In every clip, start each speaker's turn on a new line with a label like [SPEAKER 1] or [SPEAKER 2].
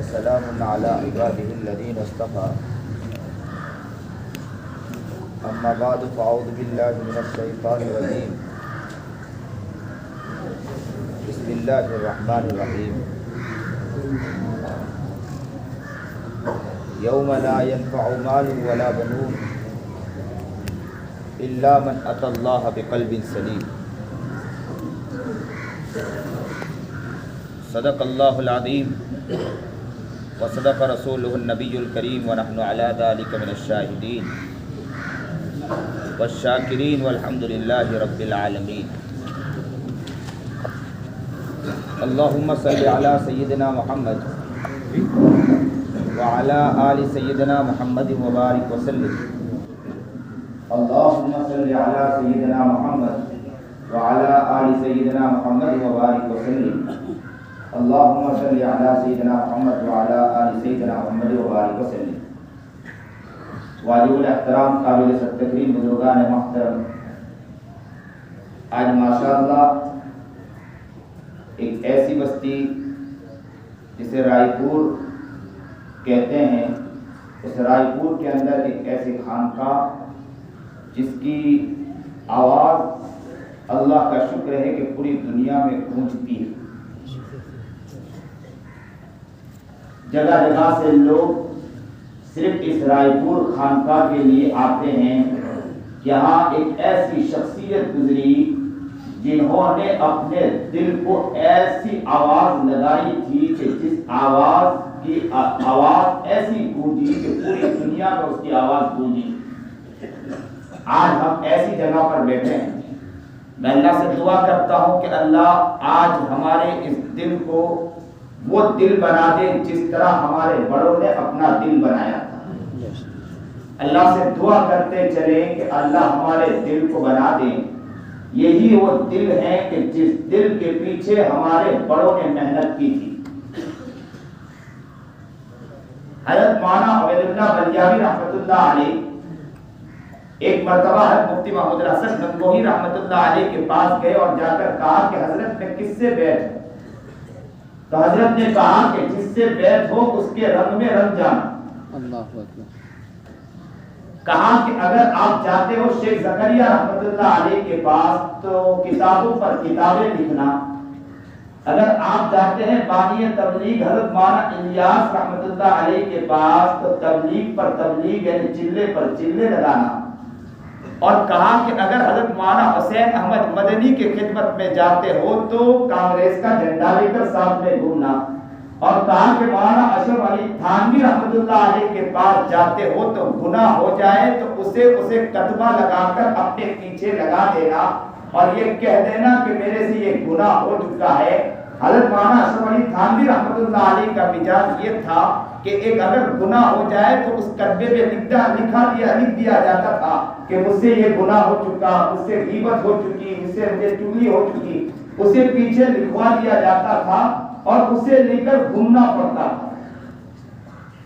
[SPEAKER 1] وسلام على عباده الذين اصطفى أما بعد فأعوذ بالله من الشيطان الرجيم بسم الله الرحمن الرحيم يوم لا ينفع مال ولا بنون إلا من أتى الله بقلب سليم صدق الله العظيم وصدق رسوله النبي الكريم ونحن على ذلك من الشاهدين والشاكرين والحمد لله رب العالمين اللهم صل على سيدنا محمد وعلى آل سيدنا محمد وبارك وسلم اللهم صل على سيدنا محمد وعلى آل سيدنا محمد وبارك وسلم اللهم صل على سيدنا محمد وعلى آل سيدنا محمد وبارك وسلم واجب الاحترام قابل تکریم بزرگان محترم، آج ماشاءاللہ ایک ایسی بستی جسے رائے پور کہتے ہیں، اس رائے پور کے اندر ایک ایسی خانقاہ جس کی آواز اللہ کا شکر ہے کہ پوری دنیا میں گونجتی ہے۔ جگہ جگہ سے لوگ صرف اس رائے پور خانقاہ کے لیے آتے ہیں۔ یہاں ایک ایسی شخصیت گزری جنہوں نے اپنے دل کو ایسی آواز لگائی تھی کہ جس آواز کی آواز ایسی گونجی کہ پوری دنیا میں اس کی آواز گونجی۔ آج ہم ایسی جگہ پر بیٹھے ہیں، میں اللہ سے دعا کرتا ہوں کہ اللہ آج ہمارے اس دل کو وہ دل بنا دے جس طرح ہمارے بڑوں نے اپنا دل بنایا تھا۔ اللہ سے دعا کرتے چلیں کہ اللہ ہمارے دل کو بنا دے۔ یہی وہ دل ہے کہ جس دل کے پیچھے ہمارے بڑوں نے محنت کی تھی۔ حضرت مولانا عبید اللہ بلیاوی رحمۃ اللہ علیہ ایک مرتبہ حضرت مفتی محمود الحسن گنگوہی رحمۃ اللہ علیہ کے پاس گئے اور جا کر کہا کہ حضرت میں کس سے بیعت ہوں؟ تو حضرت نے کہا کہ جس سے بیعت ہو اس کے رنگ میں رنگ جانا۔ کہا کہ اگر آپ جاتے ہو شیخ زکریا رحمۃ اللہ علیہ کے پاس تو کتابوں پر کتابیں لکھنا، اگر آپ جاتے ہیں بانی تبلیغ حضرت مولانا الیاس رحمۃ اللہ علیہ کے پاس تو تبلیغ پر تبلیغ یعنی چلے پر چلے لگانا۔ اور کہا کہ اگر حضرت مولانا حسین احمد مدنی کے خدمت میں جاتے ہو تو کانگریس کا جھنڈا لے کر ساتھ میں گھومنا۔ اور کہا کہ مولانا اشرف علی تھانوی رحمۃ اللہ علیہ کے پاس جاتے ہو تو گناہ ہو جائے تو اسے کتبہ لگا کر اپنے پیچھے لگا دینا اور یہ کہہ دینا کہ میرے سے یہ گناہ ہو چکا ہے۔ حضرت مولانا اشرف علی تھانوی رحمۃ اللہ علیہ کا مزاج یہ تھا کہ ایک اگر گناہ ہو جائے تو اس کتبے میں لکھ دیا جاتا تھا کہ مجھ سے یہ گناہ ہو چکا، مجھ سے غیبت ہو چکی، مجھے چغلی ہو چکی، اسے پیچھے لکھوا دیا جاتا تھا اور اسے لے کر گھومنا پڑتا تھا۔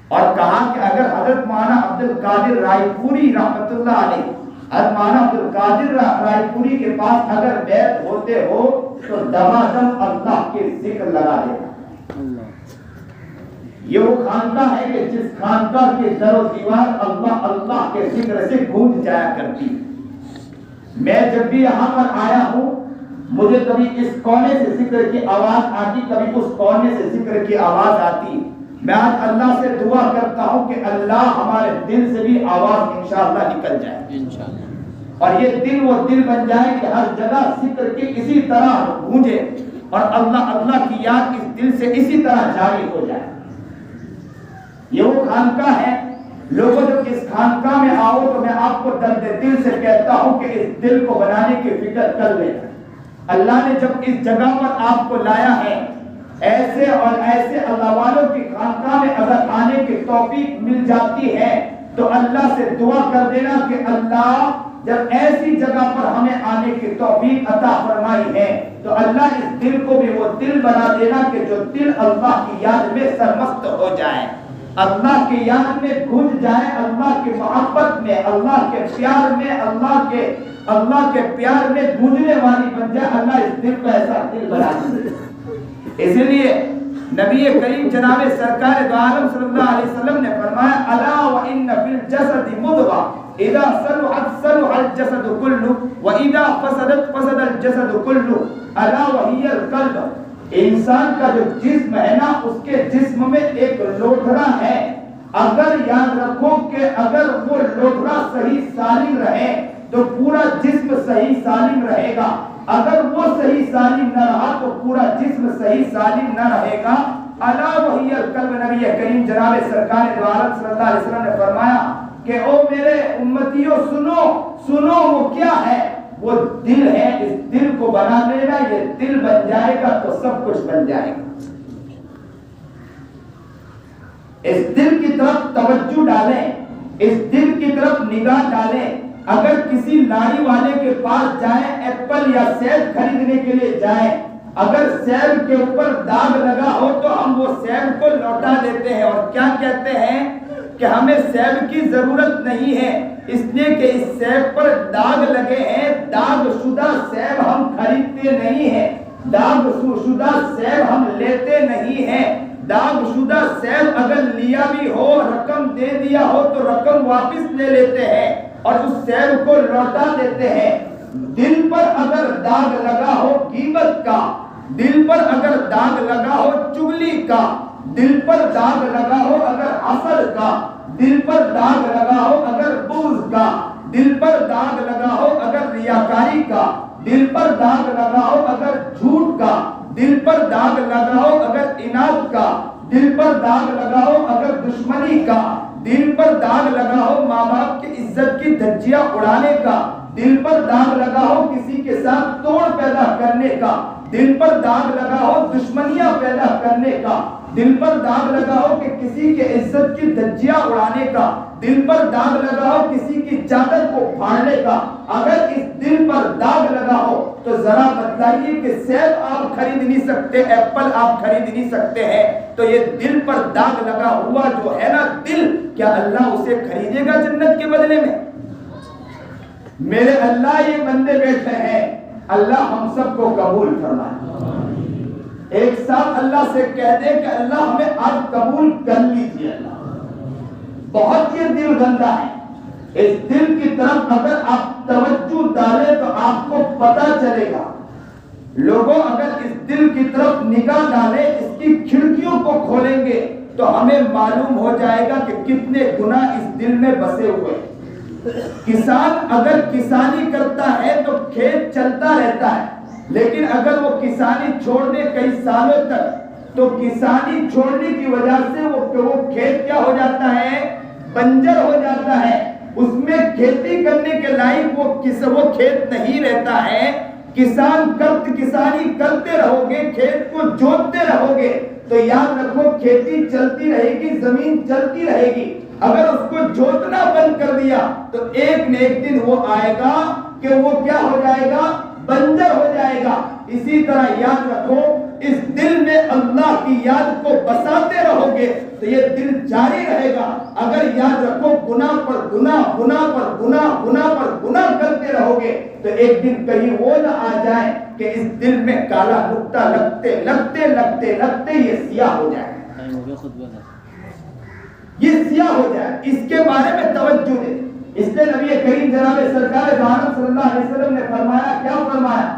[SPEAKER 1] اور کہا کہ اگر حضرت مولانا عبد القادر رائے پوری رحمۃ اللہ علیہ، حضرت مولانا عبد القادر رائے پوری کے پاس اگر بیعت ہوتے ہو تو دمادم اللہ کے ذکر لگا دینا۔ یہ وہ خانقاہ ہے کہ جس خانقاہ کے در و دیوار اللہ اللہ کے ذکر سے گونج جایا کرتی۔ میں جب بھی یہاں پر آیا ہوں مجھے کبھی اس کونے سے ذکر کی آواز آتی، کبھی اس کونے سے ذکر کی آواز آتی۔ میں آج اللہ سے دعا کرتا ہوں کہ اللہ ہمارے دل سے بھی آواز انشاءاللہ نکل جائے اور یہ دل وہ دل بن جائے کہ ہر جگہ ذکر کی اسی طرح گونجے اور اللہ اللہ کی یاد اس دل سے اسی طرح جاری ہو جائے۔ یہ وہ خانقاہ ہے۔ لوگوں جب اس خانقاہ میں آؤ تو میں آپ کو درد دل سے کہتا ہوں کہ اس دل کو بنانے کی فکر کر لیں۔ اللہ نے جب اس جگہ پر آپ کو لایا ہے، ایسے اور ایسے اللہ والوں کی خانقاہ میں اگر آنے کی توفیق مل جاتی ہے تو اللہ سے دعا کر دینا کہ اللہ جب ایسی جگہ پر ہمیں آنے کی توفیق عطا فرمائی ہے تو اللہ اس دل کو بھی وہ دل بنا دینا کہ جو دل اللہ کی یاد میں سرمست ہو جائے، اللہ کی یاد میں گھج جائے، اللہ کی محبت میں، اللہ کے پیار میں، اللہ کے پیار میں گونجنے والی بن جائے۔ اللہ اس دل کو ایسا دل بنا دے۔ اس لیے نبی کریم جناب سرکار دو عالم صلی اللہ علیہ وسلم نے فرمایا الا وان فی الجسد مضغہ اذا صلحت صلح الجسد كله واذا فسدت فسد الجسد كله الا وهي القلب. انسان کا جو جسم ہے نا اس کے جسم میں ایک لوتھڑا ہے. اگر یاد رکھو کہ اگر وہ لوتھڑا صحیح سالم رہے تو پورا جسم صحیح سالم رہے گا. اگر وہ صحیح سالم نہ رہا تو پورا جسم صحیح سالم نہ رہے گا. الا وہی القلب. نبی کریم جناب سرکار دو عالم صلی اللہ علیہ وسلم نے فرمایا کہ او میرے امتیوں سنو سنو وہ کیا ہے؟ وہ دل ہے. اس دل کو بنا لینا. یہ دل بن جائے گا تو سب کچھ بن جائے گا. اس دل کی طرف توجہ ڈالیں, اس دل کی طرف نگاہ ڈالیں. اگر کسی لاڑی والے کے پاس جائیں ایپل یا سیب خریدنے کے لیے جائیں, اگر سیب کے اوپر داغ لگا ہو تو ہم وہ سیب کو لوٹا دیتے ہیں اور کیا کہتے ہیں کہ ہمیں سیب کی ضرورت نہیں ہے اس لیے کہ اس سیب پر داغ لگے ہیں. داغ شدہ سیب ہم خریدتے نہیں ہیں, داغ شدہ سیب ہم لیتے نہیں ہیں. داغ شدہ سیب اگر لیا بھی ہو, رقم دے دیا ہو تو رقم واپس لے لیتے ہیں اور اس سیب کو لوٹا دیتے ہیں. دل پر اگر داغ لگا ہو غیبت کا, دل پر اگر داغ لگا ہو چغلی کا, دل پر داغ لگا ہو اگر حسد کا, دل پر داغ لگا ہو اگر بغض کا, دل پر داغ لگا ہو اگر ریاکاری کا, دل پر داغ لگا ہو اگر جھوٹ کا, دل پر داغ لگا ہو اگر اناد کا, دل پر داغ لگا ہو اگر دشمنی کا, دل پر داغ لگا ہو ماں باپ کی عزت کی دھجیاں اڑانے کا, دل پر داغ لگا ہو کسی کے ساتھ توڑ پیدا کرنے کا, دل پر داغ لگا ہو دشمنیاں پیدا کرنے کا, دل پر داغ لگا ہو کہ کسی کے عزت کی دھجیاں اڑانے کا, دل پر داغ لگا ہو کسی کی چادر کو پھاڑنے کا. اگر اس دل پر داغ لگا ہو تو ذرا بتائیے کہ سیب آپ خرید نہیں سکتے, ایپل آپ خرید نہیں سکتے ہیں, تو یہ دل پر داغ لگا ہوا جو ہے نا دل, کیا اللہ اسے خریدے گا جنت کے بدلے میں؟ میرے اللہ یہ بندے بیٹھے ہیں, اللہ ہم سب کو قبول فرمائے. ایک ساتھ اللہ سے کہہ دے کہ اللہ ہمیں آج قبول کر لیجیے. اللہ بہت یہ دل گندا ہے. اس دل کی طرف اگر آپ توجہ ڈالیں تو آپ کو پتا چلے گا. لوگوں اگر اس دل کی طرف نگاہ ڈالیں, اس کی کھڑکیوں کو کھولیں گے تو ہمیں معلوم ہو جائے گا کہ کتنے گناہ اس دل میں بسے ہوئے. کسان اگر کسانی کرتا ہے تو کھیت چلتا رہتا ہے, لیکن اگر وہ کسانی چھوڑ دے کئی سالوں تک تو کسانی چھوڑنے کی وجہ سے وہ کھیت کیا ہو جاتا ہے, بنجر ہو جاتا ہے. اس میں کھیتی کرنے کے لائق وہ کھیت نہیں رہتا ہے. کسان کسانی کرتے رہو گے, کھیت کو جوتتے رہو گے تو یاد رکھو کھیتی چلتی رہے گی, زمین چلتی رہے گی. اگر اس کو جوتنا بند کر دیا تو ایک نہ ایک دن وہ آئے گا کہ وہ کیا ہو جائے گا, بنجر ہو جائے گا. اسی طرح یاد رکھو اس دل میں اللہ کی یاد کو بساتے رہو گے تو یہ دل جاری رہے گا. اگر یاد رکھو گناہ پر گناہ, گناہ پر گناہ, گناہ پر گناہ کرتے رہو گے تو ایک دن کہیں وہ نہ آ جائے کہ اس دل میں کالا نقطہ لگتے لگتے لگتے لگتے یہ سیاہ ہو جائے, یہ سیاہ ہو جائے. اس کے بارے میں توجہ دے. اس لیے نبی کریم جناب سرکار دو عالم صلی اللہ علیہ وسلم نے فرمایا, کیا فرمایا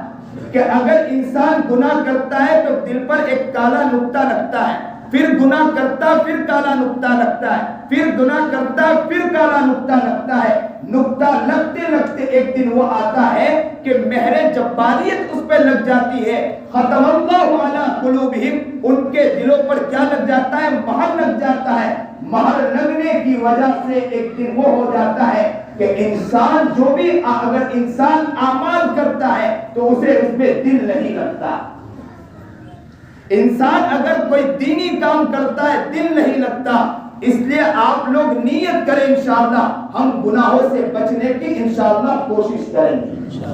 [SPEAKER 1] کہ اگر انسان گناہ کرتا ہے تو دل پر ایک کالا نقطہ لگتا ہے, پھر گناہ کرتا پھر کالا نقطہ لگتا ہے, پھر گناہ کرتا پھر کالا نقطہ لگتا ہے. نقطہ لگتے لگتے ایک دن وہ آتا ہے کہ مہر جباریت اس پہ لگ جاتی ہے. ختم اللہ علی قلوبہم, ان کے دلوں پر کیا لگ جاتا ہے, مہر لگ جاتا ہے. مہر لگنے کی وجہ سے ایک دن وہ ہو جاتا ہے کہ انسان جو بھی اگر انسان اعمال کرتا ہے تو اسے اس میں دل نہیں لگتا. انسان اگر کوئی دینی کام کرتا ہے دل نہیں لگتا. اس لیے آپ لوگ نیت کریں انشاءاللہ ہم گناہوں سے بچنے کی انشاءاللہ کوشش کریں گے.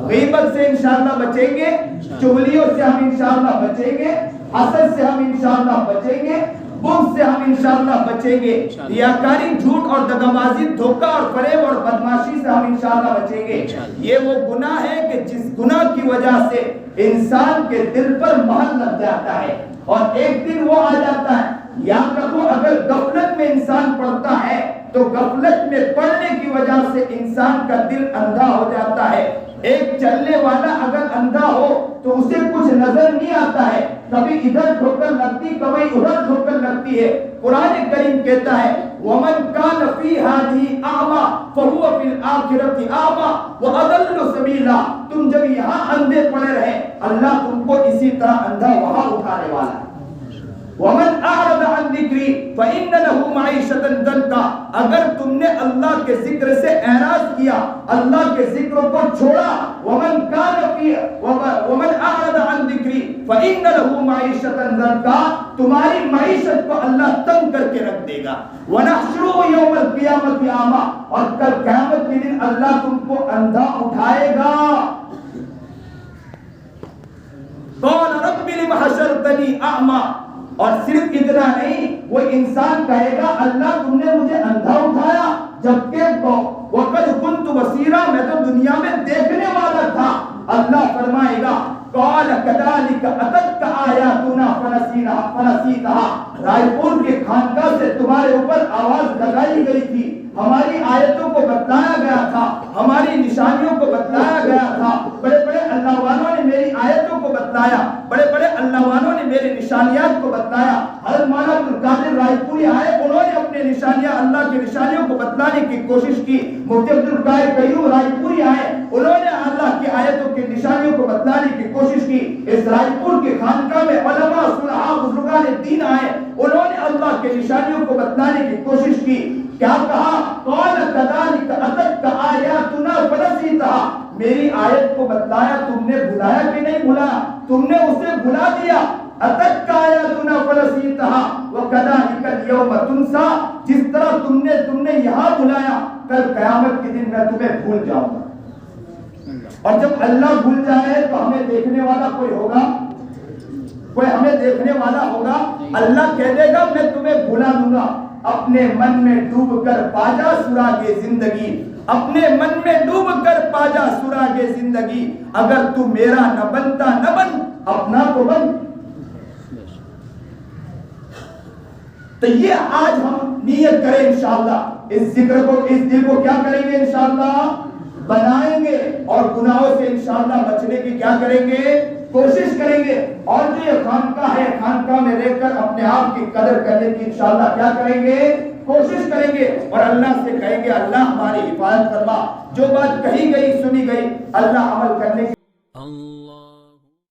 [SPEAKER 1] غیبت سے انشاءاللہ بچیں گے, چغلیوں سے ہم انشاءاللہ بچیں گے, حسد سے ہم انشاءاللہ بچیں گے, بغض سے ہم انشاءاللہ بچیں گے, ریاکاری, جھوٹ اور دغابازی, دھوکہ اور فریب اور بدمعاشی سے ہم انشاءاللہ بچیں گے. یہ وہ گناہ ہے کہ جس گناہ کی وجہ سے انسان کے دل پر مہر لگ جاتا ہے. اور ایک دن وہ آ جاتا ہے. یاد رکھو اگر غفلت میں انسان پڑھتا ہے تو غفلت میں پڑھنے کی وجہ سے انسان کا دل اندھا ہو جاتا ہے. ایک چلنے والا اگر اندھا ہو تو اسے کچھ نظر نہیں آتا ہے, کبھی ادھر ٹھوکر لگتی کبھی ادھر ٹھوکر لگتی ہے. قرآن کریم کہتا ہے وَمَنْ كَانَ فِي هَذِهِ أَعْمَى فَهُوَ فِي الْآخِرَةِ أَعْمَى وَأَضَلُّ سَبِيلًا. تم جب یہاں اندھے پڑے رہے اللہ تم کو اسی طرح اندھا وہاں اٹھانے والا ہے. وَمَنْ أَعْرَضَ عَنْ ذِكْرِي فَإِنَّ لَهُ مَعِيشَةً ضَنكًا. اگر تم نے اللہ کے ذکر سے اعراض کیا, اللہ کے ذکر کو چھوڑا, وَمَنْ أَعْرَضَ عَنْ ذِكْرِي فَإِنَّ لَهُ مَعِيشَةً ضَنكًا. تمہاری معیشت کو اللہ تنگ کر کے رکھ دے گا. وَنَحْشُرُهُ يَوْمَ الْقِيَامَةِ أَعْمَى. اور کل قیامت کے دن اللہ تم کو اندھا اٹھائے گا. قَالَ رَبِّ لِمَ حَشَرْتَنِي أَعْمَى. اور صرف اتنا نہیں, وہ انسان کہے گا اللہ تم نے مجھے اندھا اٹھایا جبکہ وقت كنت بصیرا, میں تو دنیا میں دیکھنے والا تھا. اللہ فرمائے گا قال كذلك اتتك آیاتنا فنسیتها. رائے پور کے خانقاہ سے تمہارے اوپر آواز لگائی گئی تھی, ہماری آیتوں کو بتلایا گیا تھا, ہماری نشانیوں کو بتلایا گیا تھا. بڑے بڑے اللہ والوں نے میری آیتوں کو بتلایا, بڑے بڑے اللہ والوں نے میرے نشانیات کو بتلایا. حضرت مولانا عبدالقادر رائے پوری آئے, انہوں نے اپنے نشانیاں اللہ کی نشانیوں کو بتلانے کی کوشش کی. مفتی عبدالقاہر قیوم رائے پوری آئے, انہوں نے اللہ کی آیتوں کی نشانیوں کو بتلانے کی کوشش کی. اس رائے پور کے خانقاہ میں علماء صلحاء بزرگان دین آئے, انہوں نے اللہ کے نشانیوں کو بتلانے کی کوشش کی. کیا کہا قال كذلك اتتك آیاتنا فنسیتها. میری آیت کو بتلایا, تم نے بھلایا کہ نہیں بھلایا؟ تم نے اسے بھلا دیا. اتتك آیاتنا فنسیتها وكذلك اليوم تنسى. جس طرح تم نے یہاں بھلایا, کل قیامت کے دن میں تمہیں بھول جاؤں گا. اور جب اللہ بھول جائے تو ہمیں دیکھنے والا کوئی ہوگا؟ کوئی ہمیں دیکھنے والا ہوگا؟ اللہ کہہ دے گا میں تمہیں بھلا دوں گا. اپنے من میں ڈوب کر پاجا سراغ زندگی, اپنے من میں ڈوب کر پاجا سراغ زندگی. اگر تو میرا نہ بنتا نہ بن, اپنا تو بن. تو یہ آج ہم نیت کریں انشاءاللہ, اس ذکر کو, اس دل کو کیا کریں گے انشاءاللہ, بنائیں گے, اور گناہوں سے انشاءاللہ بچنے کی کیا کریں گے, کوشش کریں گے. اور جو یہ خانقاہ ہے, خانقاہ میں رہ کر اپنے آپ کی قدر کرنے کی انشاءاللہ کیا کریں گے, کوشش کریں گے. اور اللہ سے کہیں گے اللہ ہماری حفاظت فرما, جو بات کہی گئی سنی گئی اللہ عمل کرنے کی